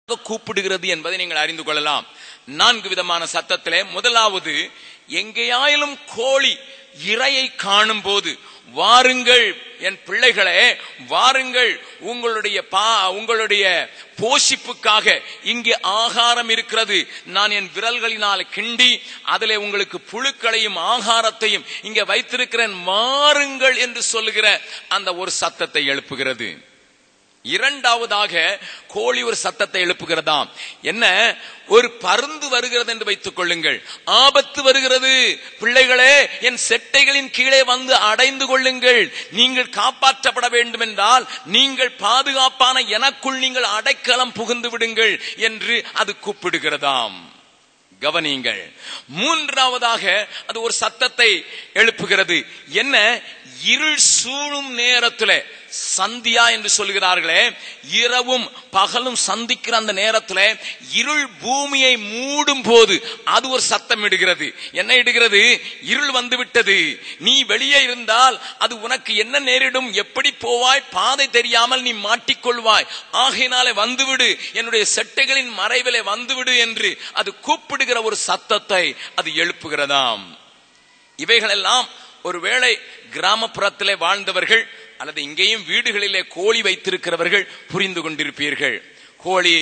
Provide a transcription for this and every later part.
கூப்பிடுகிறது என்பதை நீங்கள் அறிந்து கொள்ளலாம். 4 விதமான சத்தத்திலே முதலாவது, எங்கேயாயிலும் கோழி இரையை காணும் போது, வாருங்கள் என் பிள்ளைகளே, வாருங்கள், உங்களுடைய போஷிப்புக்காக இங்கே ஆகாரம் இருக்கிறது, நான் என் விரல்களினால் கிண்டி அதிலே உங்களுக்கு புழுக்களையும் ஆகாரத்தையும் இங்கே வைத்திருக்கிறேன், வாருங்கள் என்று சொல்லுகிற அந்த ஒரு சத்தத்தை எழுப்புகிறது. இரண்டாவதாக கோழி ஒரு சத்தத்தை எழுப்புகிறதாம். என்ன? ஒரு பருந்து வருகிறது என்று வைத்துக் கொள்ளுங்கள், ஆபத்து வருகிறது, பிள்ளைகளே என் செட்டைகளின் கீழே வந்து அடைந்து கொள்ளுங்கள், நீங்கள் காப்பாற்றப்பட வேண்டும் என்றால் நீங்கள் பாதுகாப்பான எனக்குள் நீங்கள் அடைக்கலம் புகுந்து விடுங்கள் என்று அது கூப்பிடுகிறதாம். கவனியுங்கள். மூன்றாவதாக அது ஒரு சத்தத்தை எழுப்புகிறது. என்ன? இருள் சூழும் நேரத்தில், சந்தியா என்று சொல்கிறார்களே, இரவும் பகலும் சந்திக்கிற அந்த நேரத்தில் இருள் பூமியை மூடும் போது அது ஒரு சத்தம் இடுகிறது. என்ன இடுகிறது? இருள் வந்து விட்டது, நீ வெளியே இருந்தால் அது உனக்கு என்ன நேரிடும், எப்படி போவாய், பாதை தெரியாமல் நீ மாட்டிக்கொள்வாய், ஆகையினாலே வந்துவிடு, என்னுடைய செட்டைகளின் மறைவிலே வந்துவிடு என்று அது கூப்பிடுகிற ஒரு சத்தத்தை அது எழுப்புகிறதாம். இவைகளெல்லாம் ஒருவேளை கிராமப்புறத்திலே வாழ்ந்தவர்கள் அல்லது இங்கேயும் வீடுகளிலே கோழி வைத்திருக்கிறவர்கள் புரிந்து கொண்டிருப்பீர்கள். கோழி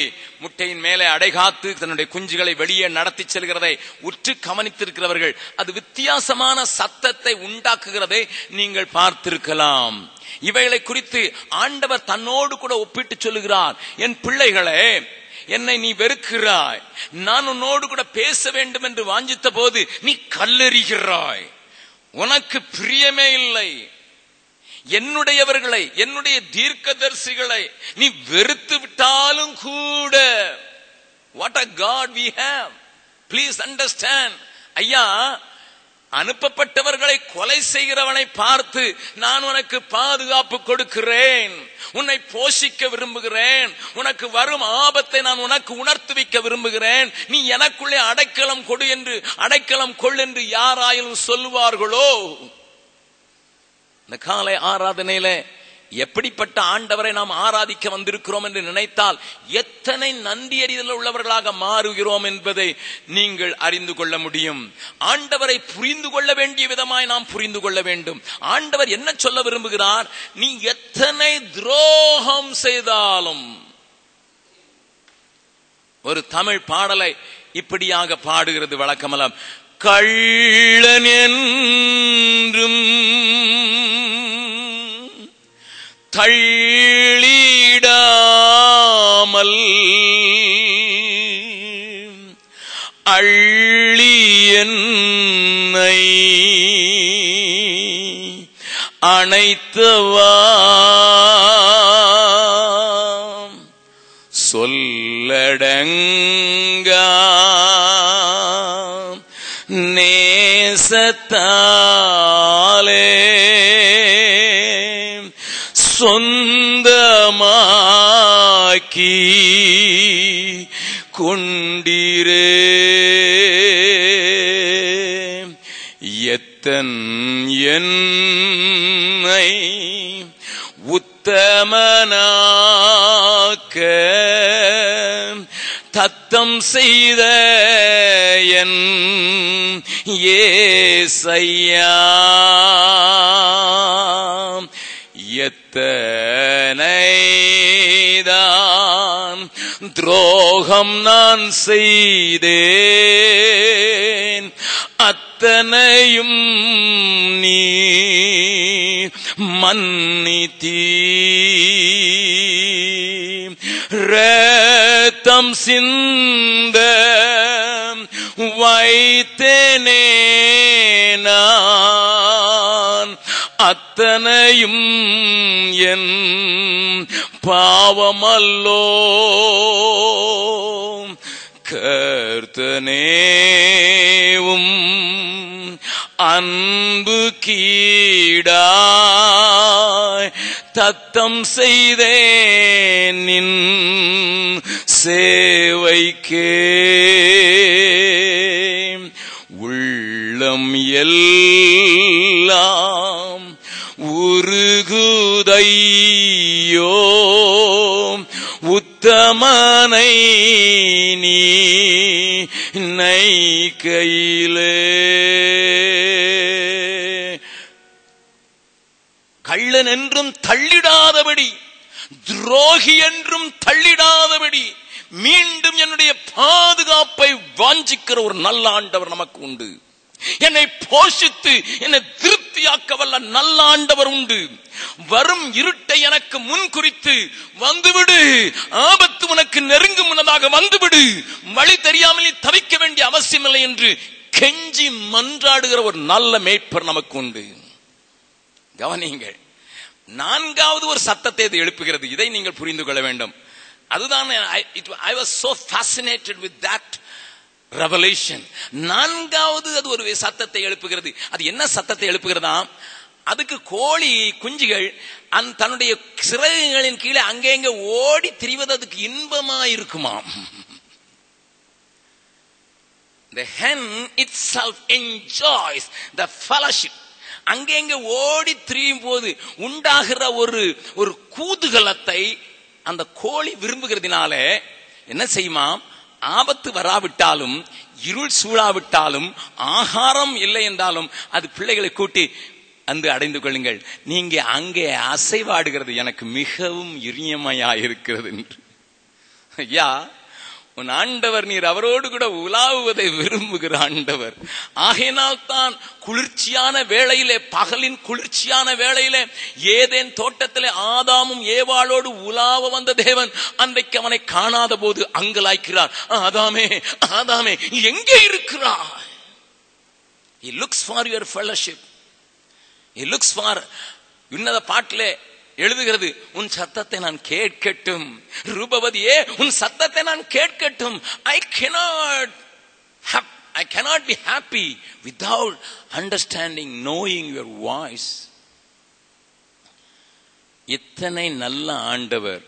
முட்டையின் மேலே அடைகாத்து தன்னுடைய குஞ்சுகளை வெளியே நடத்தி செல்கிறதை உற்று கவனித்திருக்கிறவர்கள் அது வித்தியாசமான சத்தத்தை உண்டாக்குகிறதை நீங்கள் பார்த்திருக்கலாம். இவைகளை குறித்து ஆண்டவர் தன்னோடு கூட ஒப்பிட்டு சொல்லுகிறார், என் பிள்ளைகளே, என்னை நீ வெறுக்கிறாய், நான் உன்னோடு கூட பேச வேண்டும் என்று வாஞ்சித்த போது நீ கல்லெறிகிறாய், உனக்கு பிரியமே இல்லை, என்னுடையவர்களை என்னுடைய தீர்க்கதரிசிகளை நீ வெறுத்து விட்டாலும் கூட. What a God we have. Please understand. ஐயா, அனுப்பப்பட்டவர்களை கொலை செய்கிறவனை பார்த்து நான் உனக்கு பாதுகாப்பு கொடுக்கிறேன், உன்னை போஷிக்க விரும்புகிறேன், உனக்கு வரும் ஆபத்தை நான் உனக்கு உணர்த்து வைக்க விரும்புகிறேன், நீ எனக்குள்ளே அடைக்கலம் கொடு என்று, அடைக்கலம் கொள் என்று யாராயிலும் சொல்லுவார்களோ? இந்த காலை ஆராதனையில எப்படிப்பட்ட ஆண்டவரை நாம் ஆராதிக்க வந்திருக்கிறோம் என்று நினைத்தால் எத்தனை நன்றி அறிதல் உள்ளவர்களாக மாறுகிறோம் என்பதை நீங்கள் அறிந்து கொள்ள முடியும். ஆண்டவரை புரிந்து கொள்ள வேண்டிய விதமாய் நாம் புரிந்து கொள்ள வேண்டும். ஆண்டவர் என்ன சொல்ல விரும்புகிறார்? நீ எத்தனை துரோகம் செய்தாலும். ஒரு தமிழ் பாடலை இப்படியாக பாடுகிறது வழக்கமலம், கள்ளன் என்றும் தள்ளிடாமல் அள்ளி என்னை அணைத்தவா சொல்லடங்கா நேசத்தாலே சொந்தமாக்கி கொண்டிரே, எத்தன் என்னை உத்தமனாக்க தத்தம் செய்த என் ஏசையா, எத்தனைதான் துரோகம் நான் செய்தேன், அத்தனையும் நீ மன்னித்தீர், ரத்தம் சிந்த வைத்தேனே நான், அத்தனையும் என் பாவமல்லோ, கர்த்தனேவும் அன்பு கீடாய் தத்தம் செய்தேன் நின் சேவைக்கே, உள்ளம் எல்லாம் உருகுதையோ உத்தமனை நீ கையிலே கள்ளன் என்றும் தள்ளிடாதபடி, துரோகி என்றும் தள்ளிடாதபடி மீண்டும் என்னுடைய பாதுகாப்பை வாஞ்சிக்கிற ஒரு நல்ல ஆண்டவர் நமக்கு உண்டு. என்னை போஷித்து என்னை திருப்தியாக்க வல்ல நல்ல ஆண்டவர் உண்டு. வரும் இருட்டை எனக்கு முன் குறித்து வந்துவிடு, ஆபத்து உனக்கு நெருங்கும் முன்னதாக வந்துவிடு, வழி தெரியாமல் நீ தவிக்க வேண்டிய அவசியமில்லை என்று கெஞ்சி மன்றாடுகிற ஒரு நல்ல மேய்ப்பர் நமக்கு உண்டு. கவனியுங்கள், நான்காவது ஒரு சத்தத்தை இது எழுப்புகிறது. இதை நீங்கள் புரிந்து கொள்ள வேண்டும். அதுதான் I was so fascinated with that revelation. நான்காவது அது ஒரு சத்தத்தை எழுப்புகிறது. அது என்ன சத்தத்தை எழுப்புகிறதா? அதுக்கு கோழி குஞ்சுகள் தன்னுடைய சிறகுகளின் கீழே அங்கேங்க ஓடி திரிவது அதுக்கு இன்பமா இருக்குமாம். The hen itself enjoys the fellowship. அங்கேங்க ஓடி திரியும் போது உண்டாகிற ஒரு கூதுகலத்தை அந்த கோழி விரும்புகிறதுனால என்ன செய்யுமா? ஆபத்து வராவிட்டாலும், இருள் சூழாவிட்டாலும், ஆகாரம் இல்லை என்றாலும் அது பிள்ளைகளை கூட்டி அந்த அடைந்து கொள்ளுங்கள், நீங்க அங்கே அசைவாடுகிறது எனக்கு மிகவும் இனிமையாயிருக்கிறது என்று. ஐயா, உன் ஆண்டவர் நீர் அவரோடு கூட உலாவுவதை விரும்புகிற ஆண்டவர். ஆகையினால் தான் குளிர்ச்சியான வேளையிலே, பகலின் குளிர்ச்சியான வேளையிலே ஏதேன் தோட்டத்திலே ஆதாமும் ஏவாளோடு உலாவ வந்த தேவன் அன்றைக்கு அவனை காணாத போது அங்கலாய்க்கிறார். ஆதாமே, ஆதாமே, எங்கே இருக்கிறார்? He looks for your fellowship. He looks for, இன்னத பாட்டிலே எழுதுகிறது, உன் சத்தத்தை நான் கேட்கட்டும். ரூபவதியே, உன் சத்தத்தை நான் கேட்கட்டும். I cannot be happy without understanding, knowing your voice. இத்தனை நல்ல ஆண்டவர்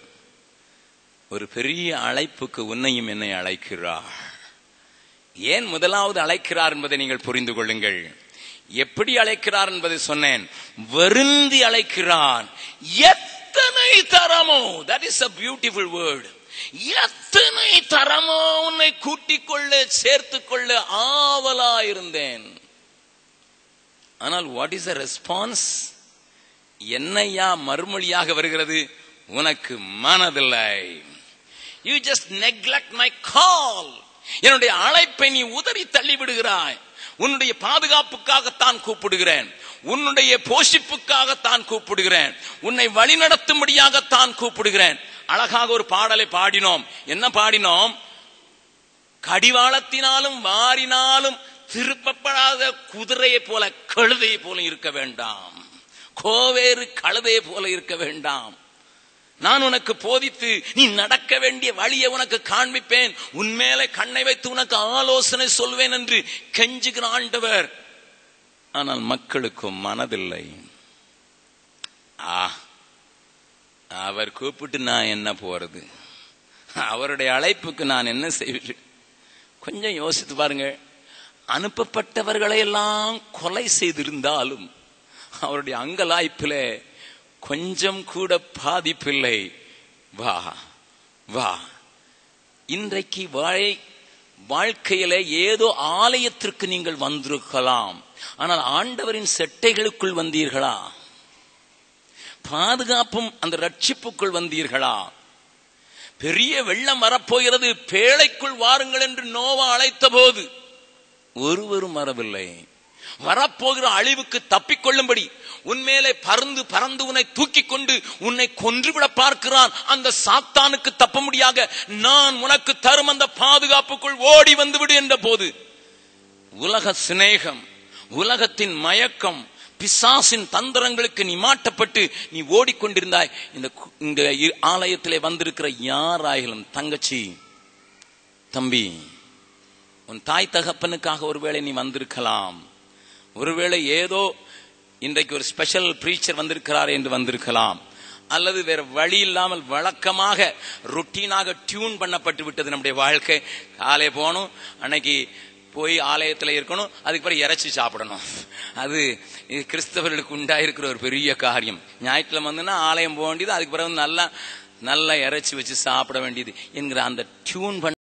ஒரு பெரிய அழைப்புக்கு உன்னையும் என்னை அழைக்கிறார். ஏன் முதலாவது அழைக்கிறார் என்பதை நீங்கள் புரிந்து கொள்ளுங்கள். எப்படி அழைக்கிறார் என்பதை சொன்னேன். வருந்தி அழைக்கிறான். எத்தனை தரமோ, that is a beautiful word. எத்தனை தரமோ உன்னை கூட்டிக் கொள்ள, சேர்த்துக் கொள்ள ஆவலா இருந்தேன். ஆனால் what is the response? என்னையா மறுமொழியாக வருகிறது? உனக்கு மனதில்லை. You just neglect my call. என்னுடைய அழைப்பை நீ உதறி தள்ளி விடுகிறாய். உன்னுடைய பாதுகாப்புக்காகத்தான் கூப்பிடுகிறேன், உன்னுடைய போஷிப்புக்காகத்தான் கூப்பிடுகிறேன், உன்னை வழிநடத்தும்படியாகத்தான் கூப்பிடுகிறேன். அழகாக ஒரு பாடலை பாடினோம். என்ன பாடினோம்? கடிவாளத்தினாலும் வாரினாலும் திருப்பப்படாத குதிரையை போல, கழுதையை போல இருக்க வேண்டாம், கோவேறு கழுதையை போல இருக்க வேண்டாம். நான் உனக்கு போதித்து நீ நடக்க வேண்டிய வழியை உனக்கு காண்பிப்பேன், உன்மேலே கண்ணை வைத்து உனக்கு ஆலோசனை சொல்வேன் என்று கெஞ்சுகிற ஆண்டவர். ஆனால் மக்களுக்கும் மனதில்லை. அவர் கூப்பிட்டு நான் என்ன போறது? அவருடைய அழைப்புக்கு நான் என்ன செய்வேன்? கொஞ்சம் யோசித்து பாருங்க. அனுப்பப்பட்டவர்களை எல்லாம் கொலை செய்திருந்தாலும் அவருடைய அங்கலாய்ப்பிலே கொஞ்சம் கூட பாதிப்பில்லை. வா வா. இன்றைக்கு வாழ்க்கையில ஏதோ ஆலயத்திற்கு நீங்கள் வந்திருக்கலாம், ஆனால் ஆண்டவரின் செட்டைகளுக்குள் வந்தீர்களா? பாதுகாப்பும் அந்த ரட்சிப்புக்குள் வந்தீர்களா? பெரிய வெள்ளம் வரப்போகிறது, பேழைக்குள் வாருங்கள் என்று நோவா அழைத்த போது ஒருவரும் வரவில்லை. வரப்போகிற அழிவுக்கு தப்பிக்கொள்ளும்படி உன்மேலே பறந்து உன்னை தூக்கி கொண்டு உன்னை கொன்றுவிட பார்க்கிறான். அந்த சாத்தானுக்கு தப்ப முடியாக நான் உனக்கு தரும் அந்த பாதுகாப்புக்குள் ஓடி வந்துவிடு என்ற போது உலக சிநேகம், உலகத்தின் மயக்கம், பிசாசின் தந்திரங்களுக்கு நீ மாட்டப்பட்டு நீ ஓடிக்கொண்டிருந்தாய். இந்த ஆலயத்திலே வந்திருக்கிற யாராயிலும் தங்கச்சி, தம்பி, உன் தாய் தகப்பனுக்காக ஒருவேளை நீ வந்திருக்கலாம். ஒருவேளை ஏதோ இன்றைக்கு ஒரு ஸ்பெஷல் பிரீச்சர் வந்திருக்கிறார் என்று வந்திருக்கலாம். அல்லது வேற வழி இல்லாமல் வழக்கமாக ரொட்டீனாக டியூன் பண்ணப்பட்டு விட்டது நம்முடைய வாழ்க்கை. காலை போகணும், அன்னைக்கு போய் ஆலயத்தில் இருக்கணும், அதுக்கு பிறகு இறைச்சி சாப்பிடணும். அது கிறிஸ்தவர்களுக்கு உண்டாயிருக்கிற ஒரு பெரிய காரியம். ஞாயிற்றுக்கிழமை வந்துன்னா ஆலயம் போக வேண்டியது, அதுக்கு பிறகு நல்லா நல்லா இறைச்சி வச்சு சாப்பிட வேண்டியது என்கிற அந்த டியூன்